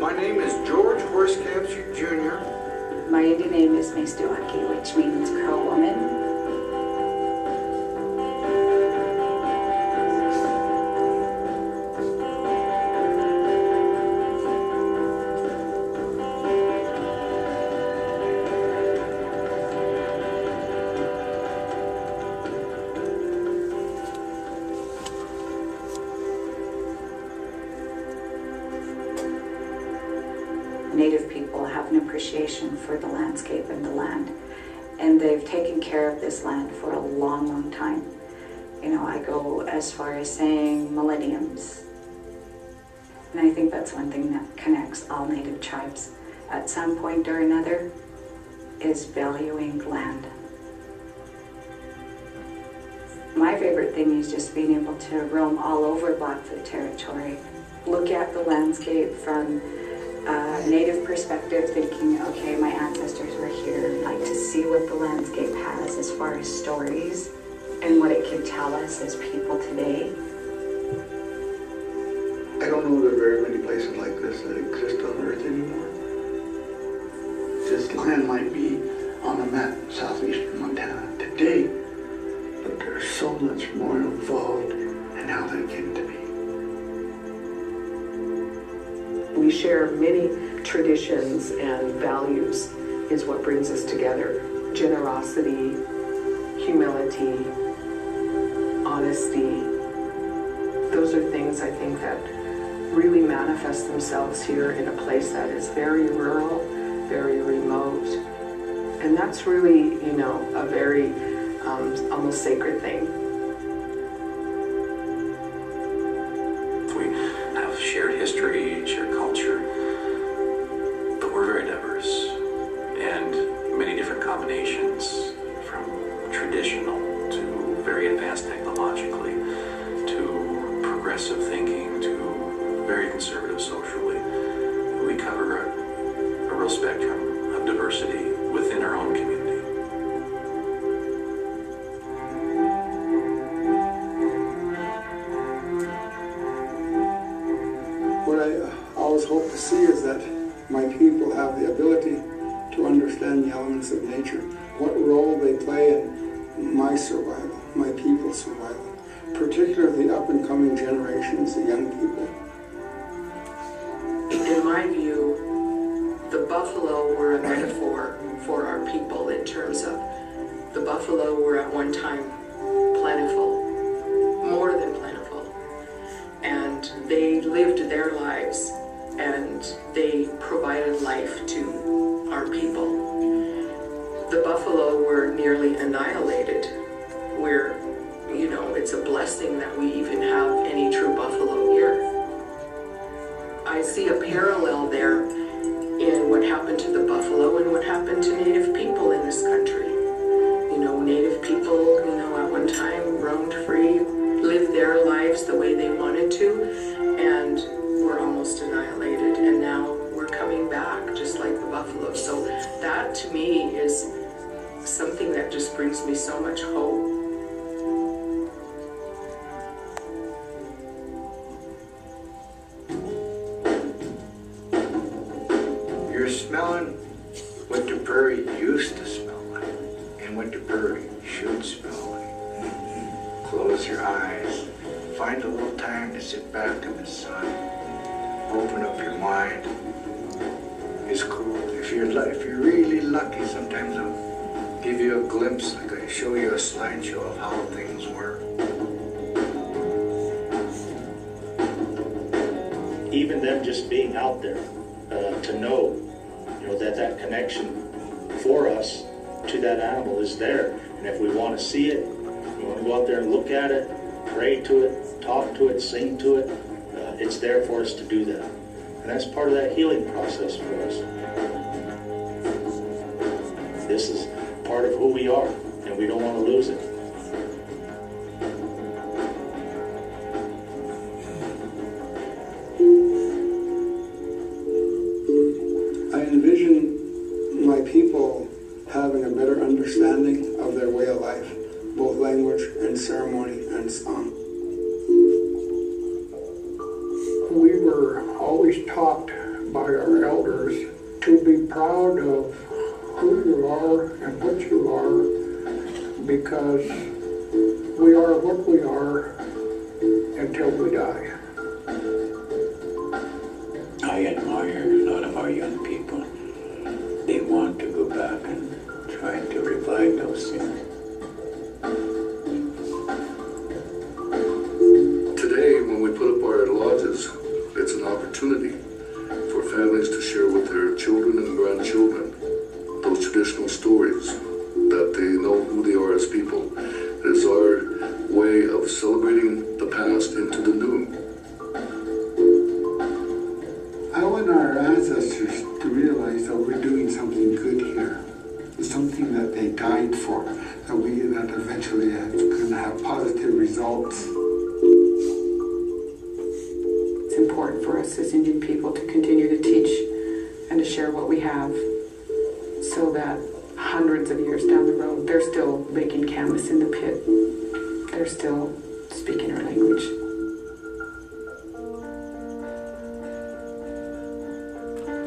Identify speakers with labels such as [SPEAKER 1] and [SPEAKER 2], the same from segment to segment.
[SPEAKER 1] My name is George Horsecapsule Jr.
[SPEAKER 2] My Indian name is Mestiwaki, which means Crow Woman. Native people have an appreciation for the landscape and the land, and they've taken care of this land for a long, long time. You know, I go as far as saying millenniums. And I think that's one thing that connects all Native tribes at some point or another, is valuing land. My favorite thing is just being able to roam all over Blackfoot territory, look at the landscape from Native perspective, thinking, okay, my ancestors were here, like to see what the landscape has as far as stories and what it can tell us as people today.
[SPEAKER 3] I don't know there are very many places like this that exist on Earth anymore. This land might be on a map in southeastern Montana today, but there's so much more involved in how that came to be.
[SPEAKER 4] We share many traditions and values is what brings us together. Generosity, humility, honesty. Those are things I think that really manifest themselves here in a place that is very rural, very remote. And that's really, you know, a very almost sacred thing.
[SPEAKER 5] We have shared history, shared culture, but we're very diverse, and many different combinations, from traditional to very advanced technologically, to progressive thinking, to very conservative socially. We cover a real spectrum of diversity within our own community.
[SPEAKER 6] What I always hope to see is that my people have the ability to understand the elements of nature, what role they play in my survival, my people's survival, particularly the up-and-coming generations, the young people.
[SPEAKER 4] In my view, the buffalo were a metaphor for our people in terms of the buffalo were at one time plentiful, more than plentiful, and they lived their lives and they provided life to our people. The buffalo were nearly annihilated. We're, you know, it's a blessing that we even have any true buffalo here. I see a parallel there in what happened to the buffalo and what happened to Native people in this country. You know, Native people, you know, at one time roamed free, lived their lives the way they wanted to, and were almost annihilated. And now we're coming back just like the buffalo. So that to me is something that just brings me so much hope.
[SPEAKER 1] You're smelling what the prairie used to smell like and what the prairie should smell like. Close your eyes. Find a little time to sit back in the sun. Open up your mind. It's cool. If you're really lucky, sometimes I'll give you a glimpse, like I show you a slideshow of how things were.
[SPEAKER 7] Even them just being out there, to know, you know, that connection for us to that animal is there. And if we want to see it, we want to go out there and look at it, pray to it, talk to it, sing to it, it's there for us to do that. And that's part of that healing process for us. This is part of who we are, and we don't want to lose it.
[SPEAKER 6] I envision my people having a better understanding of their way of life, both language and ceremony and song.
[SPEAKER 3] We were always taught
[SPEAKER 8] by our elders to be proud of who you are and what you are, because we are what we are until we die.
[SPEAKER 9] I admire a lot of our young people. They want to go back and try to revive those things.
[SPEAKER 10] Today, when we put up our lodges, it's an opportunity for families to share with their children and grandchildren those traditional stories, that they know who they are as people. It is our way of celebrating the past into the new.
[SPEAKER 6] I want our ancestors to realize that we're doing something good here. It's something that they died for, that eventually can have positive results.
[SPEAKER 11] It's important for us as Indian people to continue to teach and to share what we have, so that hundreds of years down the road, they're still making canvas in the pit. They're still speaking our language.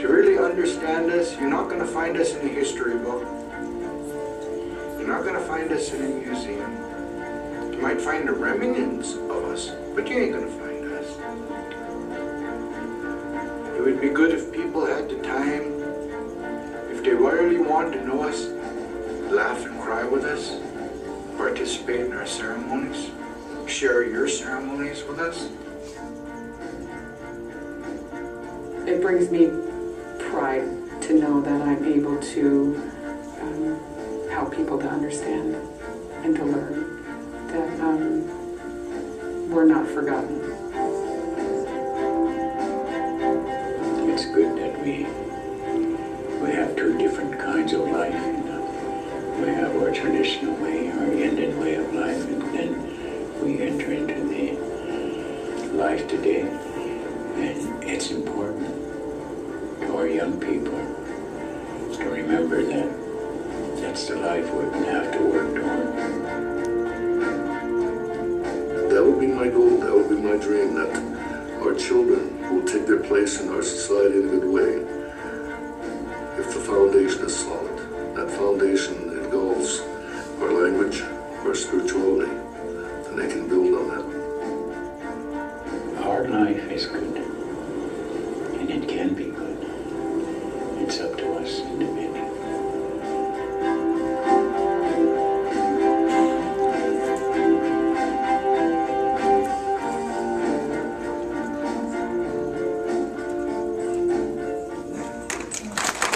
[SPEAKER 1] To really understand us, you're not going to find us in a history book. You're not going to find us in a museum. You might find the remnants of us, but you ain't going to find us. It would be good if people had the time, if they really wanted to know us, laugh and cry with us, participate in our ceremonies, share your ceremonies with us.
[SPEAKER 11] It brings me pride to know that I'm able to help people to understand and to learn that we're not forgotten.
[SPEAKER 9] It's good that we have two different kinds of life. We have our traditional way, our Indian way of life, and then we enter into the life today. And it's important to our young people to remember that that's the life we're going to have to work toward.
[SPEAKER 10] That would be my goal, that would be my dream, that our children will take their place in our society in a good way. If the foundation is solid, that foundation engulfs our language, our spirituality, and they can build on that.
[SPEAKER 9] Our life is good.